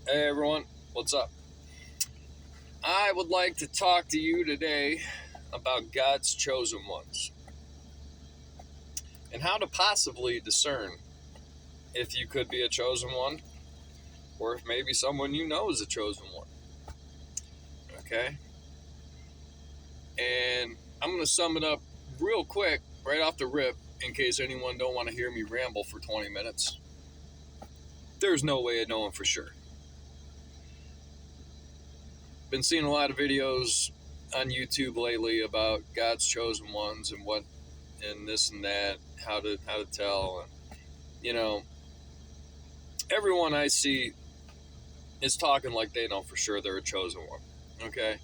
Hey everyone, what's up? I would like to talk to you today about God's chosen ones and how to possibly discern if you could be a chosen one or if maybe someone you know is a chosen one. Okay? And I'm going to sum it up real quick right off the rip in case anyone don't want to hear me ramble for 20 minutes. There's no way of knowing for sure. Been seeing a lot of videos on YouTube lately about God's chosen ones and what and this and that, how to tell. And everyone I see is talking like they know for sure they're a chosen one. Okay?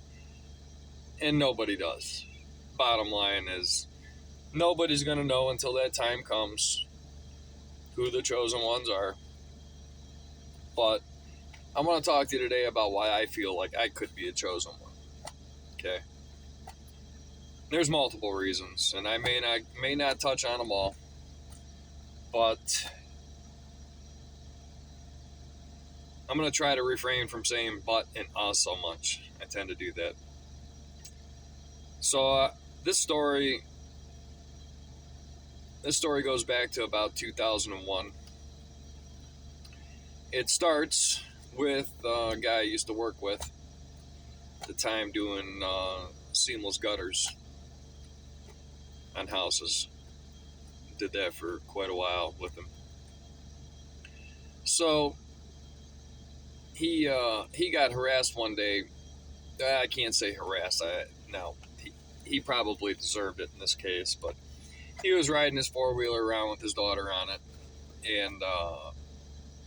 And nobody does. Bottom line is nobody's gonna know until that time comes who the chosen ones are. But I want to talk to you today about why I feel like I could be a chosen one. Okay? There's multiple reasons, and I may not touch on them all, but I'm going to try to refrain from saying but and so much. I tend to do that. So this story goes back to about 2001. It starts with a guy I used to work with at the time doing seamless gutters on houses. Did that for quite a while with him. So he got harassed one day. I can't say harassed. He probably deserved it in this case, but he was riding his four-wheeler around with his daughter on it and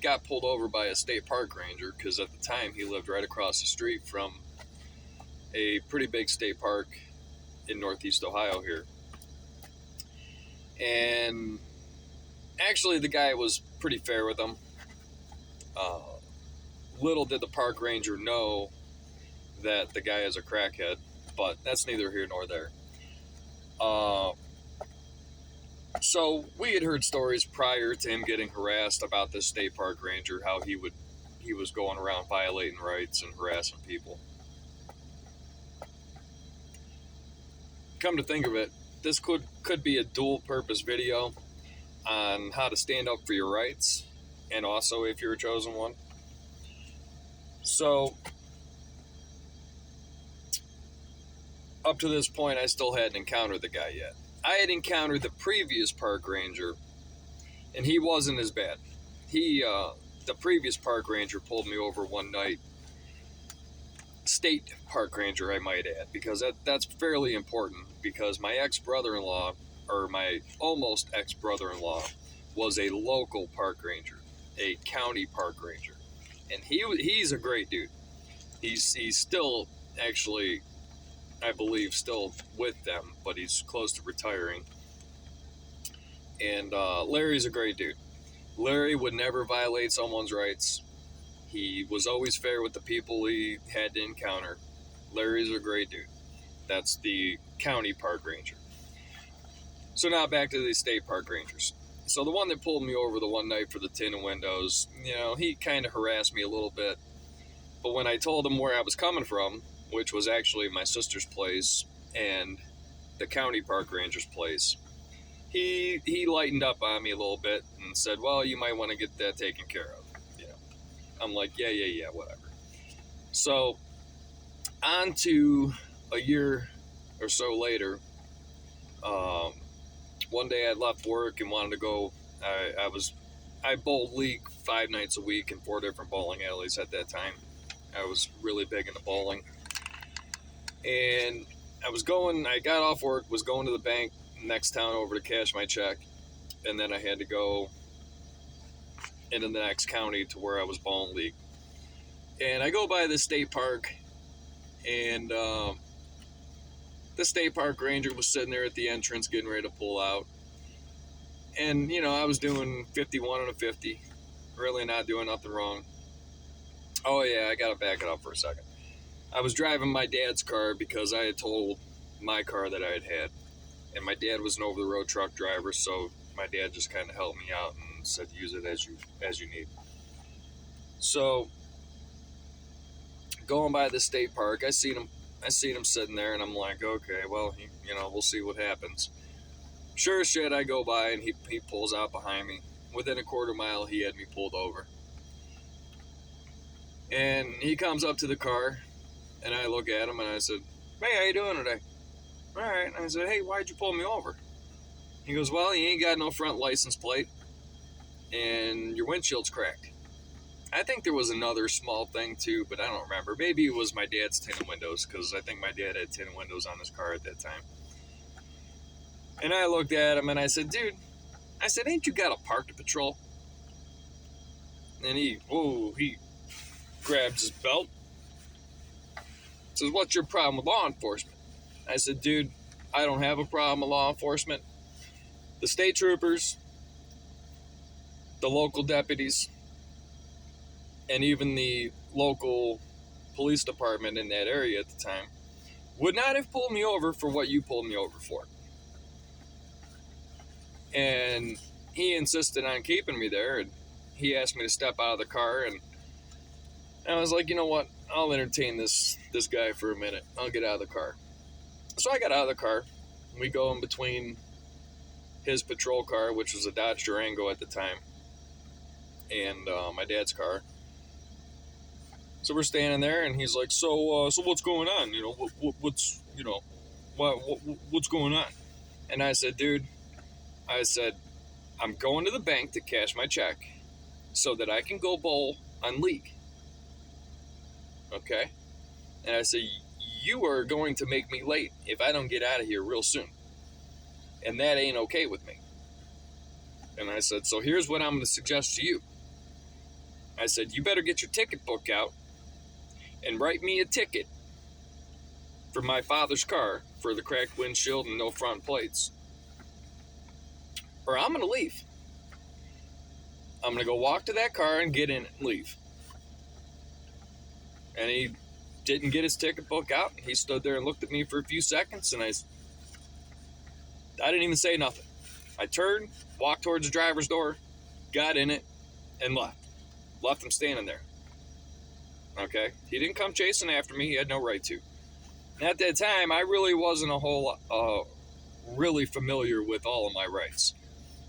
got pulled over by a state park ranger because at the time he lived right across the street from a pretty big state park in Northeast Ohio here. And actually the guy was pretty fair with him. Little did the park ranger know that the guy is a crackhead, but that's neither here nor there. So we had heard stories prior to him getting harassed about this state park ranger, how he was going around violating rights and harassing people. Come to think of it, this could be a dual purpose video on how to stand up for your rights and also if you're a chosen one. So up to this point I still hadn't encountered the guy yet. I had encountered the previous park ranger and he wasn't as bad. The previous park ranger pulled me over one night. State park ranger, I might add, because that's fairly important because my ex-brother-in-law, or my almost ex-brother-in-law, was a local park ranger, a county park ranger. And he's a great dude. He's still actually, I believe, still with them, but he's close to retiring. And Larry's a great dude. Larry would never violate someone's rights. He was always fair with the people he had to encounter. Larry's a great dude. That's the county park ranger. So now back to the state park rangers. So the one that pulled me over the one night for the tinted windows, he kind of harassed me a little bit. But when I told him where I was coming from, which was actually my sister's place and the county park ranger's place, he lightened up on me a little bit and said, well, you might want to get that taken care of. I'm like, yeah, whatever. So, on to a year or so later, one day I left work and wanted to go. I bowled league 5 nights a week in 4 different bowling alleys at that time. I was really big into bowling. And I got off work, was going to the bank next town over to cash my check, and then I had to go into the next county to where I was bowling league. And I go by the state park, and the state park ranger was sitting there at the entrance getting ready to pull out. And, I was doing 51 and a 50, really not doing nothing wrong. Oh, yeah, I got to back it up for a second. I was driving my dad's car because I had told my car that I had. And my dad was an over-the-road truck driver, so my dad just kind of helped me out and said use it as you need. So going by the state park. I seen him sitting there, and I'm like, okay, well, we'll see what happens. Sure as shit, I go by, and he pulls out behind me. Within a quarter mile, he had me pulled over. And he comes up to the car, and I look at him, and I said, hey, how you doing today? All right. And I said, hey, why'd you pull me over? He goes, well, you ain't got no front license plate, and your windshield's cracked. I think there was another small thing, too, but I don't remember. Maybe it was my dad's tinted windows, because I think my dad had tinted windows on his car at that time. And I looked at him, and I said, dude, ain't you got a park to patrol? And he grabs his belt. Says, what's your problem with law enforcement? I said, dude, I don't have a problem with law enforcement. The state troopers, the local deputies, and even the local police department in that area at the time would not have pulled me over for what you pulled me over for. And he insisted on keeping me there, and he asked me to step out of the car, and I was like, you know what, I'll entertain this guy for a minute. I'll get out of the car. So I got out of the car. We go in between his patrol car, which was a Dodge Durango at the time, and my dad's car. So we're standing there, and he's like, so what's going on? What's going on? And I said, dude, I'm going to the bank to cash my check so that I can go bowl on league. Okay? And I said, you are going to make me late if I don't get out of here real soon. And that ain't okay with me. And I said, so here's what I'm going to suggest to you. I said, you better get your ticket book out and write me a ticket for my father's car for the cracked windshield and no front plates. Or I'm going to leave. I'm going to go walk to that car and get in it and leave. And he didn't get his ticket book out. He stood there and looked at me for a few seconds, and I didn't even say nothing. I turned, walked towards the driver's door, got in it, and left. Left him standing there. Okay? He didn't come chasing after me. He had no right to. And at that time, I really wasn't really familiar with all of my rights.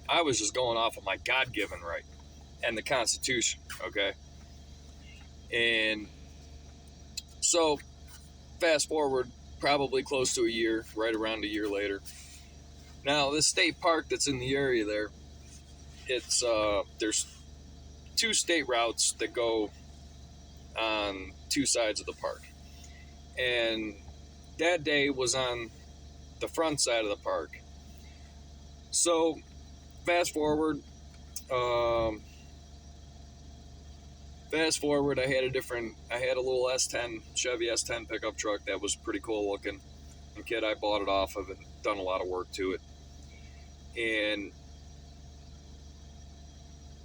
I was just going off of my God-given right and the Constitution, okay? And so, fast forward probably close to a year, right around a year later. Now, this state park that's in the area there, it's there's two state routes that go on two sides of the park. And that day was on the front side of the park. So, fast forward, I had a little S10, Chevy S10 pickup truck that was pretty cool looking. And kid, I bought it off of and done a lot of work to it. And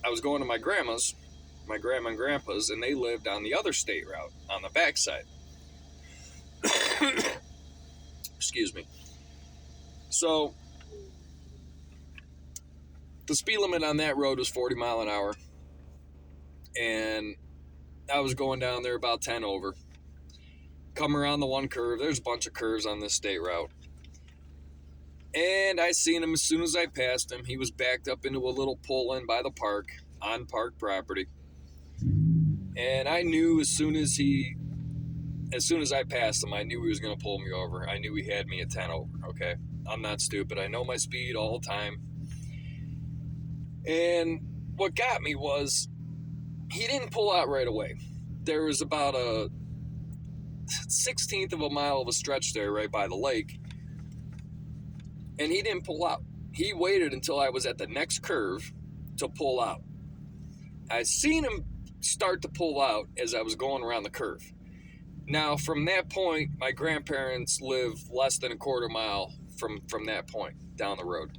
I was going to my grandma and grandpa's, and they lived on the other state route, on the backside. Excuse me. So, the speed limit on that road was 40 mile an hour. And I was going down there about 10 over. Come around the one curve. There's a bunch of curves on this state route. And I seen him as soon as I passed him. He was backed up into a little pull-in by the park, on park property. And I knew as soon as I passed him, I knew he was going to pull me over. I knew he had me at 10 over, okay? I'm not stupid. I know my speed all the time. And what got me was he didn't pull out right away. There was about a 16th of a mile of a stretch there right by the lake. And he didn't pull out. He waited until I was at the next curve to pull out. I seen him start to pull out as I was going around the curve. Now, from that point, my grandparents live less than a quarter mile from that point down the road.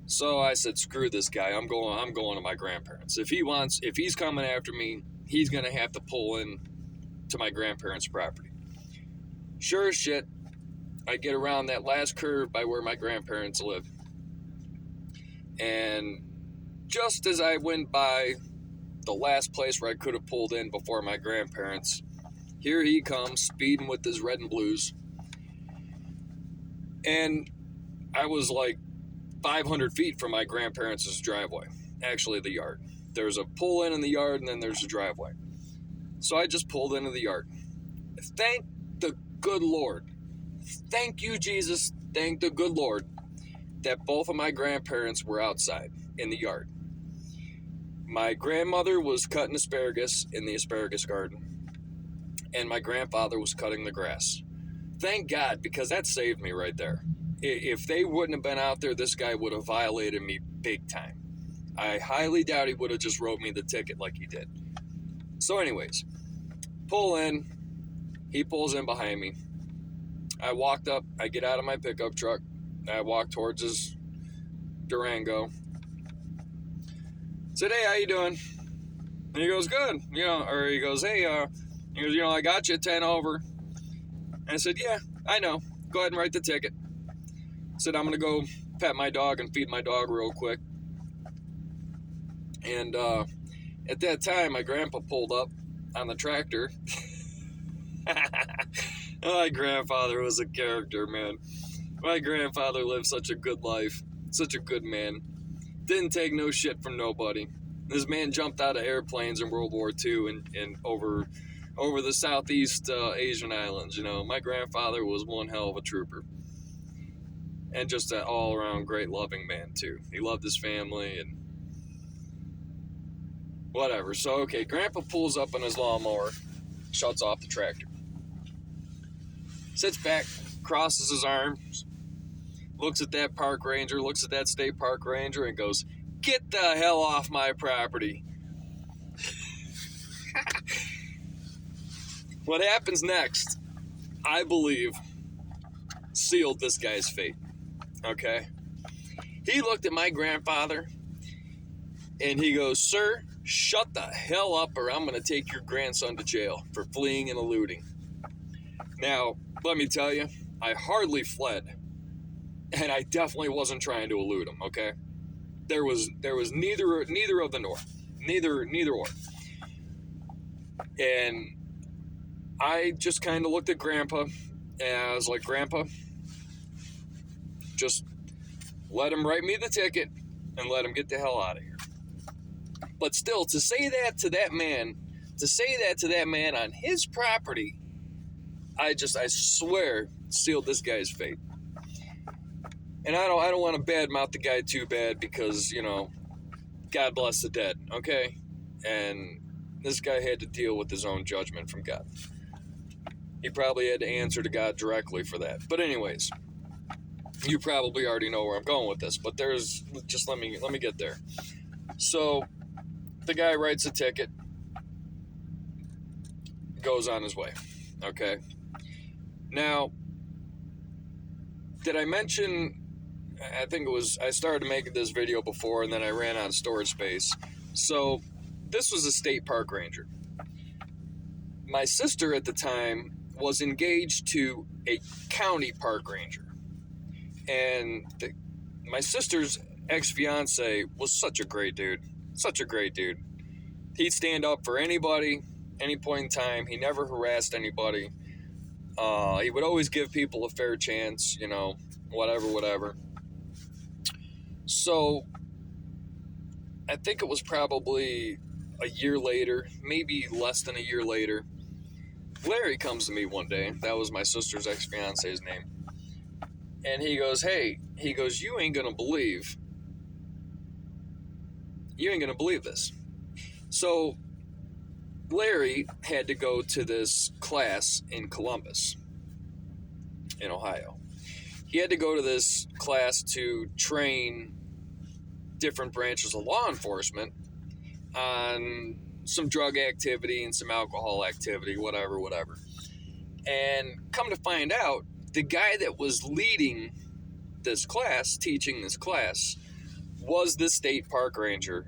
So I said, screw this guy. I'm going to my grandparents. If he's coming after me, he's going to have to pull in to my grandparents' property. Sure as shit, I get around that last curve by where my grandparents live. And just as I went by the last place where I could have pulled in before my grandparents, Here he comes, speeding with his red and blues. And I was like 500 feet from my grandparents' driveway, actually the yard. There's a pull in the yard, and then there's a driveway. So I just pulled into the yard. Thank the good Lord. Thank you, Jesus. Thank the good Lord that both of my grandparents were outside in the yard. My grandmother was cutting asparagus in the asparagus garden, and my grandfather was cutting the grass. Thank God, because that saved me right there. If they wouldn't have been out there, this guy would have violated me big time. I highly doubt he would have just wrote me the ticket like he did. So anyways, pull in. He pulls in behind me. I walked up. I get out of my pickup truck. I walk towards his Durango. Said, hey, how you doing? And he goes, good. Or he goes, hey, he goes, I got you 10 over. And I said, yeah, I know. Go ahead and write the ticket. Said, I'm going to go pet my dog and feed my dog real quick. And at that time, my grandpa pulled up on the tractor. My grandfather was a character, man. My grandfather lived such a good life, such a good man. Didn't take no shit from nobody. This man jumped out of airplanes in World War II and over the Southeast Asian islands. My grandfather was one hell of a trooper. And just an all-around great loving man, too. He loved his family and whatever. So, okay, Grandpa pulls up on his lawnmower, shuts off the tractor. Sits back, crosses his arms, looks at that park ranger, looks at that state park ranger, and goes, get the hell off my property. What happens next, I believe, sealed this guy's fate. Okay? He looked at my grandfather, and he goes, sir, shut the hell up or I'm going to take your grandson to jail for fleeing and eluding. Now, let me tell you, I hardly fled, and I definitely wasn't trying to elude him, okay? There was neither of the nor. Neither or. And I just kind of looked at Grandpa, and I was like, Grandpa, just let him write me the ticket and let him get the hell out of here. But still, to say that to that man on his property, I swear, sealed this guy's fate. And I don't want to badmouth the guy too bad because, God bless the dead, okay? And this guy had to deal with his own judgment from God. He probably had to answer to God directly for that. But anyways, you probably already know where I'm going with this, but let me get there. So the guy writes a ticket, goes on his way, okay? Now, did I mention, I think I started making this video before and then I ran out of storage space. So this was a state park ranger. My sister at the time was engaged to a county park ranger. And my sister's ex-fiance was such a great dude. He'd stand up for anybody, any point in time. He never harassed anybody. He would always give people a fair chance, whatever. So, I think it was probably a year later, maybe less than a year later, Larry comes to me one day. That was my sister's ex-fiance's name. And he goes, you ain't gonna believe this. So, Larry had to go to this class in Columbus, in Ohio. He had to go to this class to train different branches of law enforcement on some drug activity and some alcohol activity, whatever. And come to find out, the guy that was leading this class, teaching this class, was the state park ranger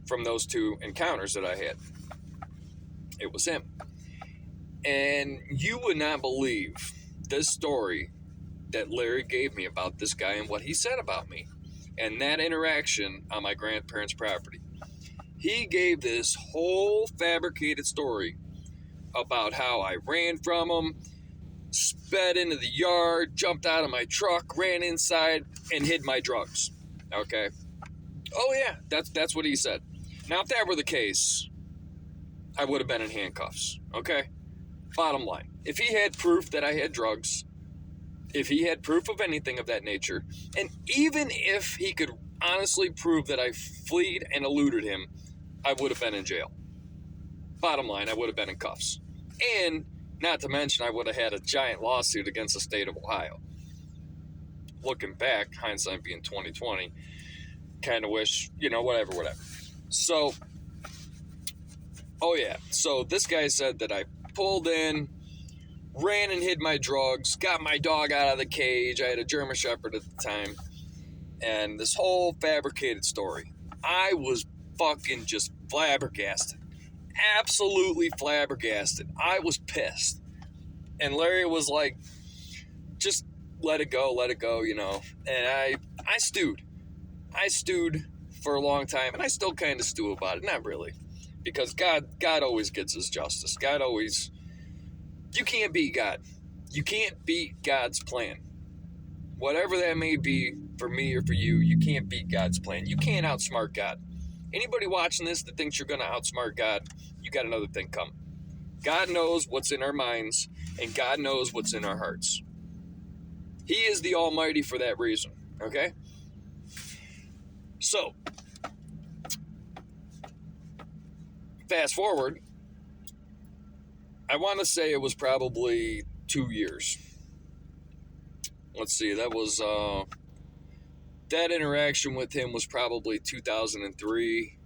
from those two encounters that I had. It was him. And you would not believe this story that Larry gave me about this guy and what he said about me and that interaction on my grandparents' property. He gave this whole fabricated story about how I ran from him, sped into the yard, jumped out of my truck, ran inside, and hid my drugs. Okay? Oh yeah, that's what he said. Now, if that were the case, I would have been in handcuffs. Okay? Bottom line. If he had proof that I had drugs, if he had proof of anything of that nature, and even if he could honestly prove that I fled and eluded him, I would have been in jail. Bottom line, I would have been in cuffs. And not to mention, I would have had a giant lawsuit against the state of Ohio. Looking back, hindsight being 2020, kind of wish, whatever. So, oh yeah, so this guy said that I pulled in, ran and hid my drugs, got my dog out of the cage. I had a German Shepherd at the time. And this whole fabricated story. I was fucking just flabbergasted. Absolutely flabbergasted. I was pissed. And Larry was like, just let it go, And I stewed. I stewed for a long time, and I still kind of stew about it. Not really. Because God always gets his justice. You can't beat God. You can't beat God's plan. Whatever that may be for me or for you, you can't beat God's plan. You can't outsmart God. Anybody watching this that thinks you're going to outsmart God, you got another thing coming. God knows what's in our minds, and God knows what's in our hearts. He is the Almighty for that reason, okay? So, fast forward, I want to say it was probably 2 years. Let's see, that interaction with him was probably 2003,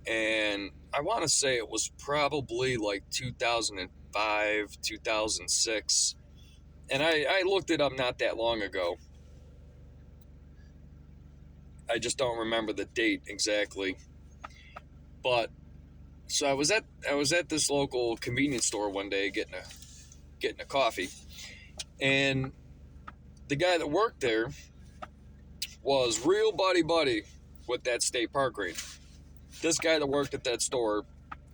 and I want to say it was probably like 2005, 2006, and I looked it up not that long ago. I just don't remember the date exactly, but so I was at this local convenience store one day getting a coffee, and the guy that worked there was real buddy with that state park ranger. This guy that worked at that store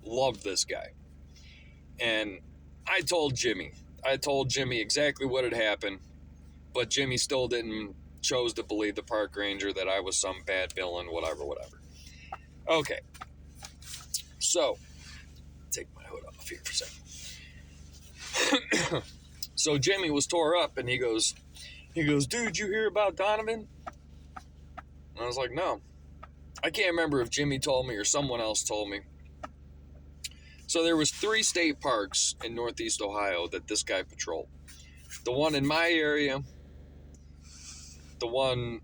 loved this guy. And I told Jimmy exactly what had happened, but Jimmy still chose to believe the park ranger that I was some bad villain, whatever. Okay. So, take my hood off here for a second. So Jimmy was tore up, and he goes, dude, you hear about Donovan? And I was like, no. I can't remember if Jimmy told me or someone else told me. So there was 3 state parks in Northeast Ohio that this guy patrolled. The one in my area, the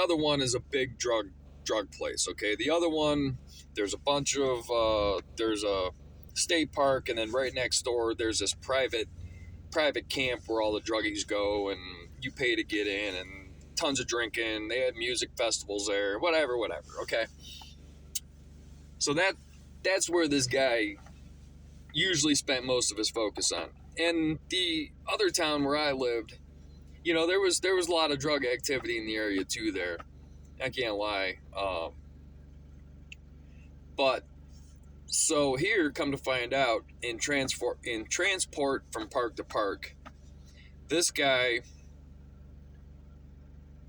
other one is a big drug place, okay? The other one, there's a state park, and then right next door, there's this private camp where all the druggies go, and you pay to get in, and tons of drinking. They had music festivals there, whatever, okay? So that's where this guy usually spent most of his focus on. And the other town where I lived, there was a lot of drug activity in the area too there. I can't lie. But so here, come to find out, in transport from park to park, this guy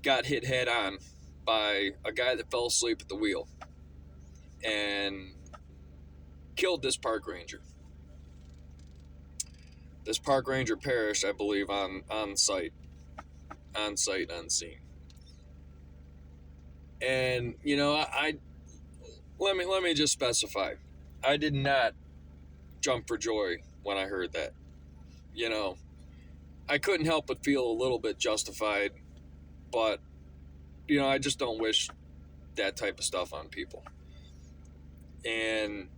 got hit head on by a guy that fell asleep at the wheel and killed this park ranger. This park ranger perished, I believe, on site, unseen. And let me just specify, I did not jump for joy when I heard that. I couldn't help but feel a little bit justified, but I just don't wish that type of stuff on people. And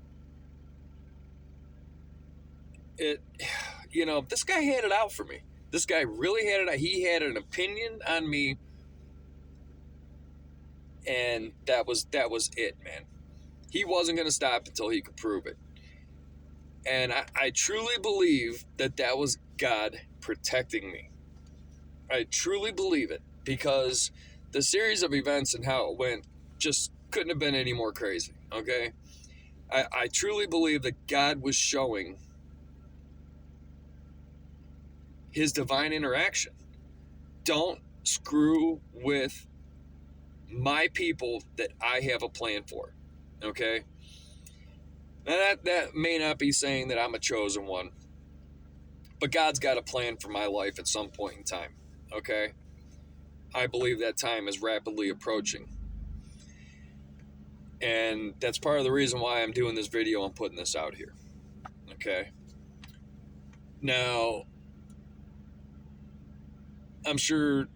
this guy had it out for me. This guy really had it out. He had an opinion on me, and that was it, man. He wasn't going to stop until he could prove it. And I truly believe that was God protecting me. I truly believe it, because the series of events and how it went just couldn't have been any more crazy, okay? I truly believe that God was showing his divine interaction. Don't screw with my people that I have a plan for, okay? Now that may not be saying that I'm a chosen one, but God's got a plan for my life at some point in time, okay? I believe that time is rapidly approaching. And that's part of the reason why I'm doing this video and putting this out here, okay? Now, I'm sure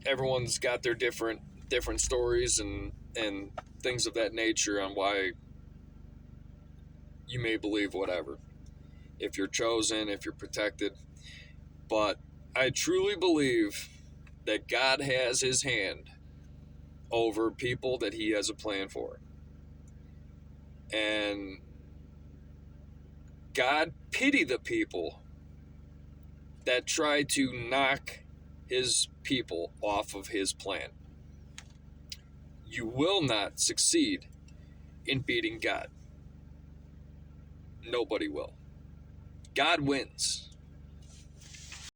everyone's got their different stories and things of that nature on why you may believe whatever. If you're chosen, if you're protected. But I truly believe that God has his hand over people that he has a plan for. And God pity the people that try to knock his people off of his plan. You will not succeed in beating God. Nobody will. God wins.